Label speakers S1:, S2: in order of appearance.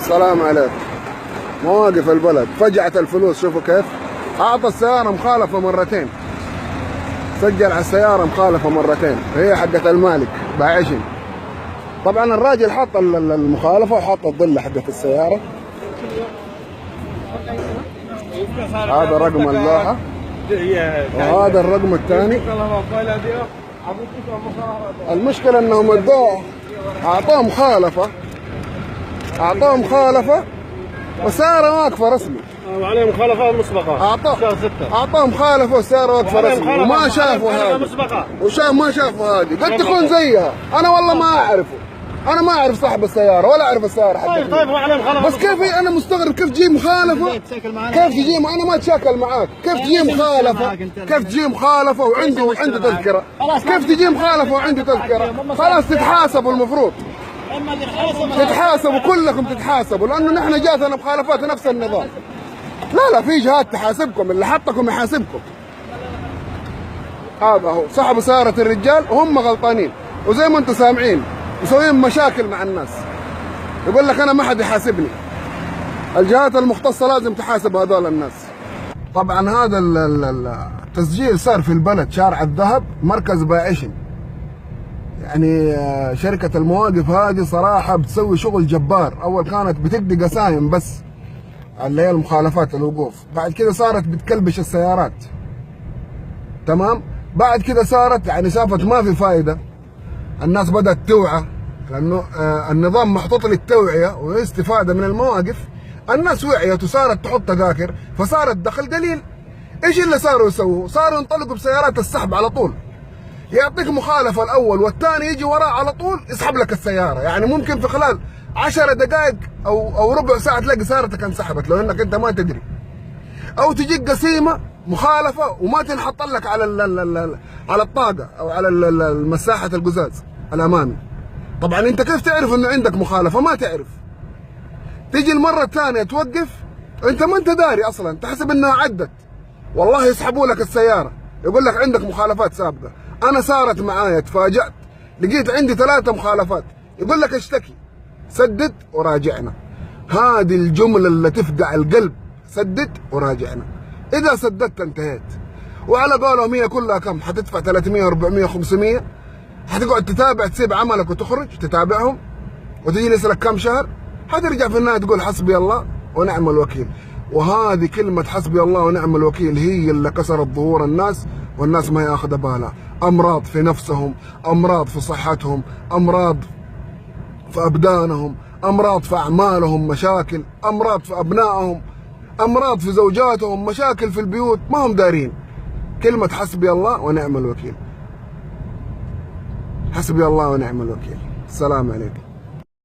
S1: السلام عليكم. مواقف البلد فجعة الفلوس، شوفوا كيف أعطى السيارة مخالفة مرتين، سجل على السيارة مخالفة مرتين، هي حقت المالك بعشن. طبعا الراجل حط المخالفة وحط الظلة حقت السيارة. هذا رقم اللوحة وهذا الرقم الثاني. المشكلة انهم ادوه، اعطوه مخالفة والسيارة واقفة رسمي،
S2: وعليه مخالفة مسبقة.
S1: اعطوه مخالفة والسيارة واقفة رسمي وما شافوا هذه ما شافوا هذه. قد تكون زيها، انا والله ما اعرفه، انا ما اعرف صاحب السيارة ولا اعرف السيارة حقتي.
S2: طيب وعليه مخالفة
S1: بس كيف انا مستغرب كيف تجيب مخالفة، كيف تجيب، انا ما اتشاكل معاك، كيف تجيب مخالفة، كيف تجيب مخالفة وعنده تذكرة، كيف تجيب مخالفة وعنده تذكرة؟ خلاص تتحاسبوا، المفروض تتحاسبوا كلكم، تتحاسبوا، لانه نحن جاتنا مخالفات نفس النظام. لا في جهات تحاسبكم، اللي حطكم يحاسبكم. هذا هو صاحب سيارة الرجال وهم غلطانين، وزي ما انتم سامعين مسويين مشاكل مع الناس. يقول لك انا ما حد يحاسبني. الجهات المختصة لازم تحاسب هذول الناس. طبعا هذا التسجيل صار في البلد شارع الذهب مركز باعشن. يعني شركة المواقف هذه صراحة بتسوي شغل جبار. اول كانت بتدي قسايم بس اللي هي المخالفات الوقوف، بعد كده صارت بتكلبش السيارات، تمام. بعد كده صارت يعني شافت ما في فايدة، الناس بدأت توعى، لأنه النظام محطوط للتوعية والاستفادة من المواقف. الناس وعيت وصارت تحط تذاكر، فصار الدخل قليل. ايش اللي صاروا يسووا؟ صاروا ينطلقوا بسيارات السحب على طول، يعطيك مخالفة الأول والثاني يجي وراه على طول يسحب لك السيارة. يعني ممكن في خلال 10 دقائق أو ربع ساعة تلاقي سيارتك انسحبت لو إنك أنت ما تدري. أو تجيك قسيمة مخالفة وما تنحط لك على الطاقة أو على مساحة القزاز الأمامي. طبعا أنت كيف تعرف إنه عندك مخالفة؟ ما تعرف. تيجي المرة الثانية توقف أنت ما أنت داري أصلا، تحسب إنها عدت، والله يسحبوا لك السيارة، يقول لك عندك مخالفات سابقة. أنا صارت معايا، تفاجأت لقيت عندي 3 مخالفات، يقول لك اشتكي، سدد وراجعنا. هذه الجملة اللي تفقع القلب، سدد وراجعنا. إذا سددت انتهيت. وعلى قولهم هي كلها كم؟ حتدفع 300 400 500، حتقعد تتابع، تسيب عملك وتخرج تتابعهم وتجلس لك كم شهر، حترجع في النهاية تقول حسبي الله ونعم الوكيل. وهذه كلمة حسبي الله ونعم الوكيل هي اللي كسرت ظهور الناس، والناس ما ياخذ بالها. أمراض في نفسهم، أمراض في صحتهم، أمراض في أبدانهم، أمراض في أعمالهم، مشاكل، أمراض في أبنائهم، أمراض في زوجاتهم، مشاكل في البيوت، ما هم دارين. كلمة حسبي الله ونعم الوكيل. حسبي الله ونعم الوكيل. السلام عليكم.